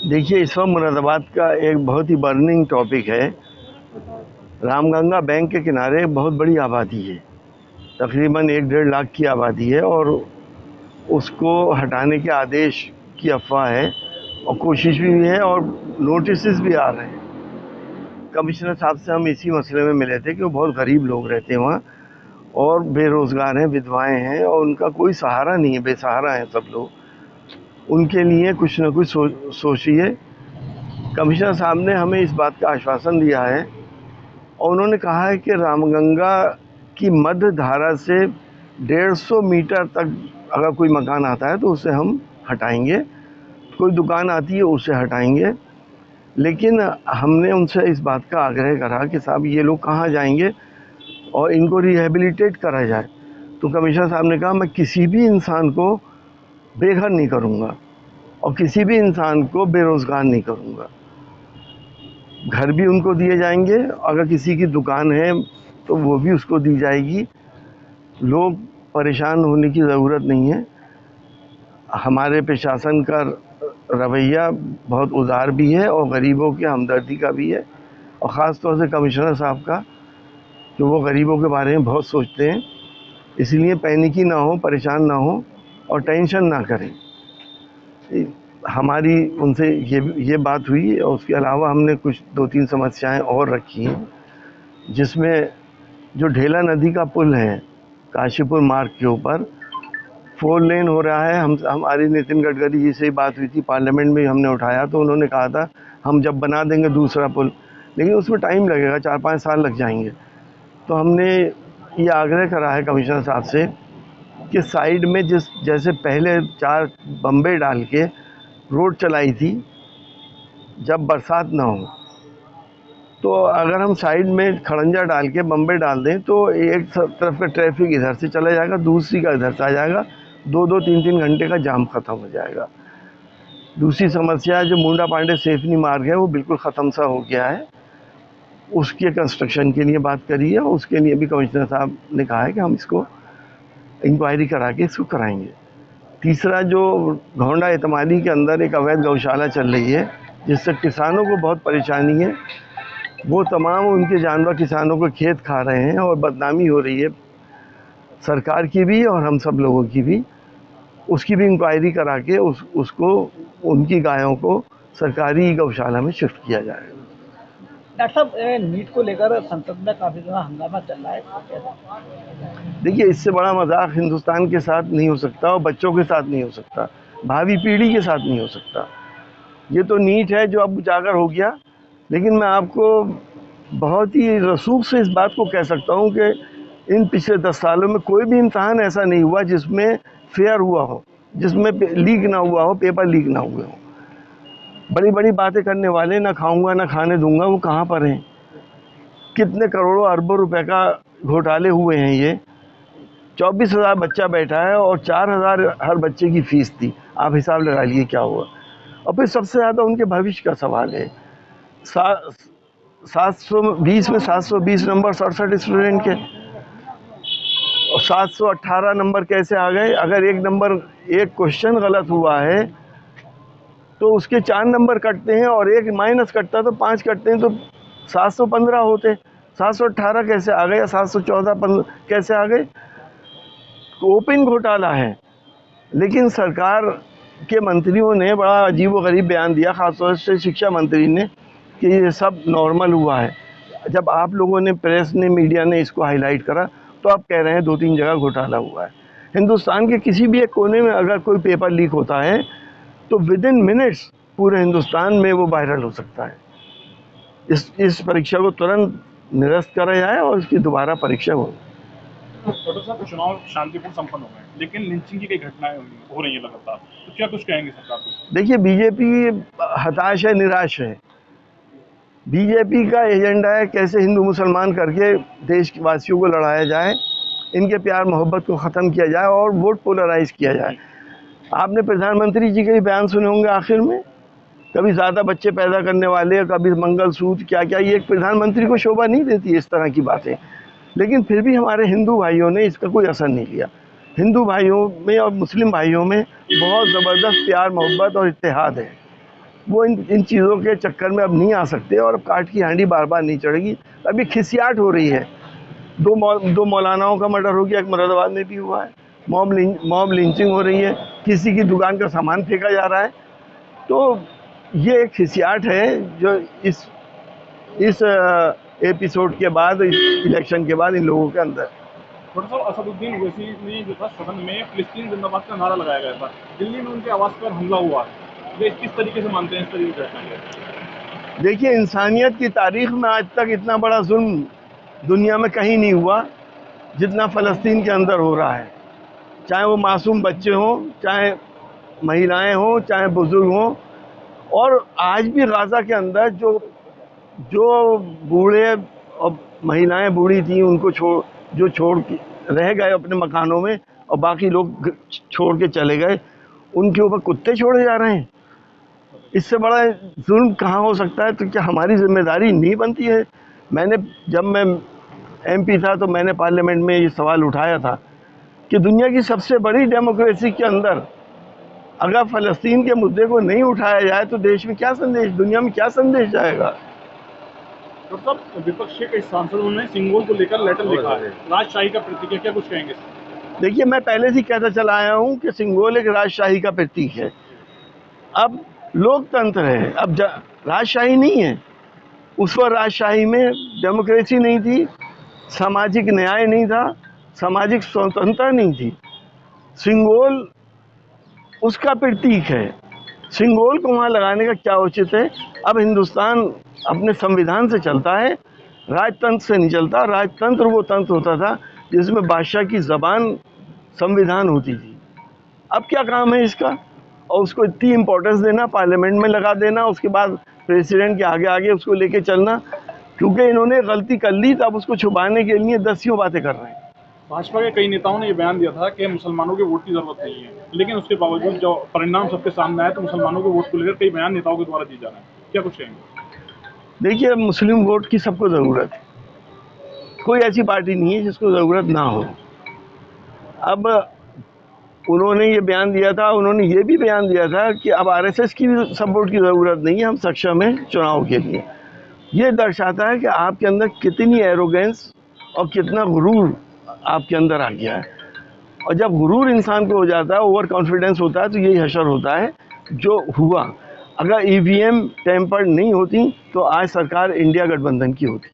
देखिए, इस वक्त मुरादाबाद का एक बहुत ही बर्निंग टॉपिक है। रामगंगा बैंक के किनारे बहुत बड़ी आबादी है, तकरीबन 1-1.5 लाख की आबादी है और उसको हटाने के आदेश की अफवाह है और कोशिश भी है और नोटिस भी आ रहे हैं। कमिश्नर साहब से हम इसी मसले में मिले थे कि वो बहुत गरीब लोग रहते हैं वहाँ और बेरोज़गार हैं, विधवाएं हैं और उनका कोई सहारा नहीं है, बेसहारा हैं सब लोग। उनके लिए कुछ न कुछ सोचिए। कमिश्नर साहब ने हमें इस बात का आश्वासन दिया है और उन्होंने कहा है कि रामगंगा की मध्य धारा से 150 मीटर तक अगर कोई मकान आता है तो उसे हम हटाएंगे, कोई दुकान आती है उसे हटाएंगे। लेकिन हमने उनसे इस बात का आग्रह करा कि साहब ये लोग कहाँ जाएंगे और इनको रिहेबिलिटेट करा जाए। तो कमिश्नर साहब ने कहा मैं किसी भी इंसान को बेघर नहीं करूँगा और किसी भी इंसान को बेरोज़गार नहीं करूँगा। घर भी उनको दिए जाएंगे, अगर किसी की दुकान है तो वो भी उसको दी जाएगी। लोग परेशान होने की ज़रूरत नहीं है। हमारे प्रशासन का रवैया बहुत उदार भी है और गरीबों की हमदर्दी का भी है और ख़ास तौर से कमिश्नर साहब का, कि वो गरीबों के बारे में बहुत सोचते हैं। इसलिए पैनिकी ना हो, परेशान ना हो और टेंशन ना करें। हमारी उनसे ये बात हुई और उसके अलावा हमने कुछ 2-3 समस्याएं और रखी हैं, जिसमें जो ढेला नदी का पुल है काशीपुर मार्ग के ऊपर 4 लेन हो रहा है। हमारी नितिन गडकरी जी से ही बात हुई थी, पार्लियामेंट में हमने उठाया तो उन्होंने कहा था हम जब बना देंगे दूसरा पुल, लेकिन उसमें टाइम लगेगा, 4-5 साल लग जाएंगे। तो हमने ये आग्रह करा है कमिश्नर साहब से कि साइड में जैसे पहले 4 बम्बे डाल के रोड चलाई थी जब बरसात ना हो, तो अगर हम साइड में खड़ंजा डाल के बम्बे डाल दें तो एक तरफ का ट्रैफिक इधर से चला जाएगा, दूसरी का इधर से आ जाएगा, 2-2 3-3 घंटे का जाम ख़त्म हो जाएगा। दूसरी समस्या जो मुंडा पांडे सेफनी मार्ग है वो बिल्कुल ख़त्म सा हो गया है, उसके कंस्ट्रक्शन के लिए बात करी है और उसके लिए भी कमिश्नर साहब ने कहा है कि हम इसको इंक्वायरी करा के इसको कराएंगे। तीसरा, जो घोंडा एतमाली के अंदर एक अवैध गौशाला चल रही है जिससे किसानों को बहुत परेशानी है, वो तमाम उनके जानवर किसानों को खेत खा रहे हैं और बदनामी हो रही है सरकार की भी और हम सब लोगों की भी। उसकी भी इंक्वायरी करा के उसको उनकी गायों को सरकारी गौशाला में शिफ्ट किया जाए। डॉक्टर साहब, नीट को लेकर संसद में काफी ज्यादा हंगामा चल रहा है। देखिए, इससे बड़ा मजाक हिंदुस्तान के साथ नहीं हो सकता और बच्चों के साथ नहीं हो सकता, भावी पीढ़ी के साथ नहीं हो सकता। ये तो नीट है जो अब उजागर हो गया, लेकिन मैं आपको बहुत ही रसूख से इस बात को कह सकता हूँ कि इन पिछले 10 सालों में कोई भी इम्तहान ऐसा नहीं हुआ जिसमें फेयर हुआ हो, जिसमें लीक ना हुआ हो, पेपर लीक ना हुए हो। बड़ी बड़ी बातें करने वाले, ना खाऊंगा ना खाने दूंगा, वो कहाँ पर हैं? कितने करोड़ों अरबों रुपए का घोटाले हुए हैं। ये 24,000 बच्चा बैठा है और 4,000 हर बच्चे की फीस थी। आप हिसाब लगा लिए क्या हुआ। और फिर सबसे ज़्यादा उनके भविष्य का सवाल है। 720 में 720 नंबर 67 स्टूडेंट के और 718 नंबर कैसे आ गए? अगर एक क्वेश्चन गलत हुआ है तो उसके 4 नंबर कटते हैं और एक माइनस कटता तो 5 कटते हैं, तो 715 होते। 718 कैसे आ गए या 714 कैसे आ गए? ओपन घोटाला है। लेकिन सरकार के मंत्रियों ने बड़ा अजीबोगरीब बयान दिया, खासतौर से शिक्षा मंत्री ने, कि ये सब नॉर्मल हुआ है। जब आप लोगों ने, प्रेस ने, मीडिया ने इसको हाईलाइट करा तो आप कह रहे हैं 2-3 जगह घोटाला हुआ है। हिंदुस्तान के किसी भी एक कोने में अगर कोई पेपर लीक होता है तो विद इन मिनट्स पूरे हिंदुस्तान में वो वायरल हो सकता है। इस परीक्षा को तुरंत निरस्त करा जाए और इसकी दोबारा परीक्षा हो। डॉक्टर साहब, चुनाव शांतिपूर्ण संपन्न हो गए, लेकिन लिंचिंग की कई घटनाएं हो रही हैं लगातार, तो क्या कुछ कहेंगे सरकार को? देखिए, बीजेपी हताश है, निराश है। बीजेपी का एजेंडा है कैसे हिंदू मुसलमान करके देशवासियों को लड़ाया जाए, इनके प्यार मोहब्बत को ख़त्म किया जाए और वोट पोलराइज किया जाए। आपने प्रधानमंत्री जी के भी बयान सुने होंगे आखिर में, कभी ज़्यादा बच्चे पैदा करने वाले, कभी मंगलसूत्र, क्या क्या। ये एक प्रधानमंत्री को शोभा नहीं देती इस तरह की बातें। लेकिन फिर भी हमारे हिंदू भाइयों ने इसका कोई असर नहीं किया। हिंदू भाइयों में और मुस्लिम भाइयों में बहुत ज़बरदस्त प्यार मोहब्बत और इत्तेहाद है। वो इन चीज़ों के चक्कर में अब नहीं आ सकते और अब काट की हांडी बार बार नहीं चढ़ेगी। अभी खिसियाट हो रही है। दो मौलानाओं का मर्डर हो गया, एक मुरादाबाद में भी हुआ है। मॉब लिंचिंग हो रही है, किसी की दुकान का सामान फेंका जा रहा है। तो ये एक खिसियाट है जो इस एपिसोड के बाद, इस इलेक्शन के बाद इन लोगों के अंदर। डॉक्टर साहब, असदुद्दीन ओवैसी ने जो था सदन में फिलिस्तीन जिंदाबाद का नारा लगाया गया था, दिल्ली में उनके आवास पर हमला हुआ। ये किस तरीके से मानते हैं इस तरीके की घटना? देखिए, इंसानियत की तारीख में आज तक इतना बड़ा जुल्म दुनिया में कहीं नहीं हुआ जितना फ़लस्तीन के अंदर हो रहा है। चाहे वो मासूम बच्चे हों, चाहे महिलाएं हों, चाहे बुजुर्ग हों। और आज भी गाज़ा के अंदर जो बूढ़े और महिलाएं बूढ़ी थी, उनको छोड़ के रह गए अपने मकानों में और बाकी लोग छोड़ के चले गए, उनके ऊपर कुत्ते छोड़े जा रहे हैं। इससे बड़ा जुल्म कहाँ हो सकता है? तो क्या हमारी जिम्मेदारी नहीं बनती है? जब मैं MP था तो मैंने पार्लियामेंट में ये सवाल उठाया था कि दुनिया की सबसे बड़ी डेमोक्रेसी के अंदर अगर फ़लस्तीन के मुद्दे को नहीं उठाया जाए तो देश में क्या संदेश, दुनिया में क्या संदेश जाएगा? डॉक्टर साहब, विपक्ष के कई सांसदों ने सिंगोल को लेकर लेटर लिखा है, राजशाही का प्रतीक है, क्या कुछ कहेंगे? देखिए, मैं पहले से कहता चला आया हूँ कि सिंगोल एक राजशाही का प्रतीक है। अब लोकतंत्र है, अब राजशाही नहीं है। उस पर राजशाही में डेमोक्रेसी नहीं थी, सामाजिक न्याय नहीं था, सामाजिक स्वतंत्रता नहीं थी। सिंगोल उसका प्रतीक है। सिंगोल को वहाँ लगाने का क्या उचित है? अब हिंदुस्तान अपने संविधान से चलता है, राजतंत्र से नहीं चलता। राजतंत्र वो तंत्र होता था जिसमें बादशाह की ज़बान संविधान होती थी। अब क्या काम है इसका? और उसको इतनी इम्पोर्टेंस देना, पार्लियामेंट में लगा देना, उसके बाद प्रेसिडेंट के आगे आगे उसको लेके चलना। क्योंकि इन्होंने गलती कर ली तो अब उसको छुपाने के लिए दसियों बातें कर रहे हैं। भाजपा के कई नेताओं ने ये बयान दिया था कि मुसलमानों के वोट की जरूरत नहीं है, लेकिन उसके बावजूद जो परिणाम सबके सामने आए तो मुसलमानों के वोट को लेकर कई बयान नेताओं के द्वारा दिए जा रहे हैं, क्या कुछ कहेंगे? देखिए, मुस्लिम वोट की सबको ज़रूरत है। कोई ऐसी पार्टी नहीं है जिसको ज़रूरत ना हो। अब उन्होंने ये बयान दिया था, उन्होंने ये भी बयान दिया था कि अब RSS की भी सपोर्ट की ज़रूरत नहीं है, हम सक्षम हैं चुनाव के लिए। ये दर्शाता है कि आपके अंदर कितनी एरोगेंस और कितना गुरूर आपके अंदर आ गया है। और जब गुरूर इंसान को हो जाता है, ओवर कॉन्फिडेंस होता है, तो यही हशर होता है जो हुआ। अगर EVM टेम्पर्ड नहीं होती तो आज सरकार इंडिया गठबंधन की होती।